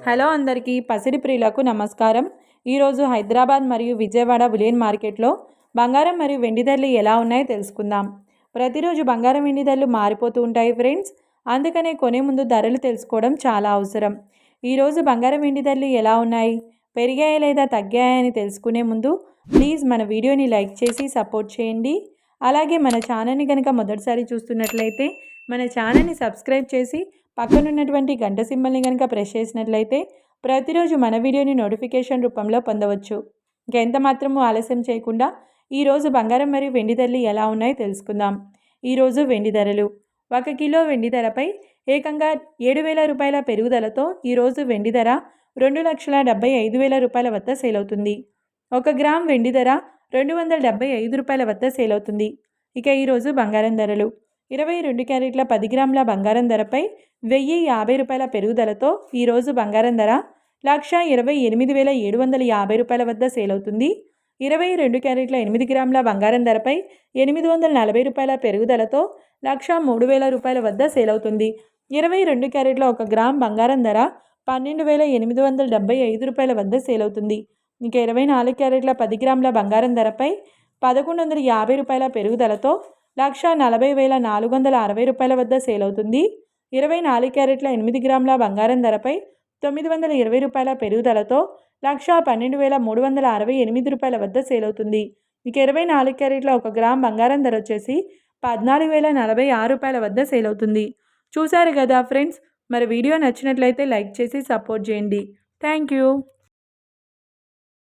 Hello అందరికీ పసిడి ప్రియులకు నమస్కారం. ఈరోజు హైదరాబాద్ మరియు విజయవాడ బులియన్ మార్కెట్లో బంగారం మరియు వెండి ధరలు ఎలా ఉన్నాయో తెలుసుకుందాం. ప్రతిరోజు బంగారం వెండి ధరలు మారిపోతూ ఉంటాయి ఫ్రెండ్స్. అందుకనే కొనే ముందు ధరలు తెలుసుకోవడం చాలా అవసరం. ఈరోజు బంగారం వెండి ధరలు ఎలా ఉన్నాయి, పెరిగాయా లేదా తగ్గాయా అని తెలుసుకునే ముందు ప్లీజ్ మన వీడియోని లైక్ చేసి సపోర్ట్ చేయండి. అలాగే మన ఛానల్ని కనుక మొదటిసారి చూస్తున్నట్లయితే మన ఛానల్ని సబ్స్క్రైబ్ చేసి పక్కనున్నటువంటి గంట సింబల్ని కనుక ప్రెస్ చేసినట్లయితే ప్రతిరోజు మన వీడియోని నోటిఫికేషన్ రూపంలో పొందవచ్చు. ఇంకెంత మాత్రము ఆలస్యం చేయకుండా ఈరోజు బంగారం మరియు వెండి ధరలు ఎలా ఉన్నాయో తెలుసుకుందాం. ఈరోజు వెండి ధరలు 1 కిలో వెండి ధరపై ఏకంగా 7,000 రూపాయల పెరుగుదలతో ఈరోజు వెండి ధర 2,75,000 రూపాయల వద్ద సేల్ అవుతుంది. 1 గ్రామ్ వెండి ధర 275 రూపాయల వద్ద సేల్ అవుతుంది. ఇక ఈరోజు బంగారం ధరలు 22 క్యారెట్ల 10 గ్రాముల బంగారం ధరపై 1,050 రూపాయల పెరుగుదలతో ఈరోజు బంగారం ధర 1,28,750 రూపాయల వద్ద సేల్ అవుతుంది. 22 క్యారెట్ల 8 గ్రాముల బంగారం ధరపై 840 రూపాయల పెరుగుదలతో 1,03,000 రూపాయల వద్ద సేల్ అవుతుంది. 22 క్యారెట్ల 1 గ్రామ్ బంగారం ధర 12,875 రూపాయల వద్ద సేల్ అవుతుంది. ఇక 24 క్యారెట్ల 10 గ్రాముల బంగారం ధరపై 1,150 రూపాయల పెరుగుదలతో 1,40,460 రూపాయల వద్ద సేల్ అవుతుంది. 24 క్యారెట్ల 8 గ్రాముల బంగారం ధరపై 920 రూపాయల పెరుగుదలతో 1,12,368 రూపాయల వద్ద సేల్ అవుతుంది. ఇక 24 క్యారెట్ల 1 గ్రామ్ బంగారం ధర వచ్చేసి 14,046 రూపాయల వద్ద సేల్ అవుతుంది. చూసారు కదా ఫ్రెండ్స్, మరి వీడియో నచ్చినట్లయితే లైక్ చేసి సపోర్ట్ చేయండి. Thank you.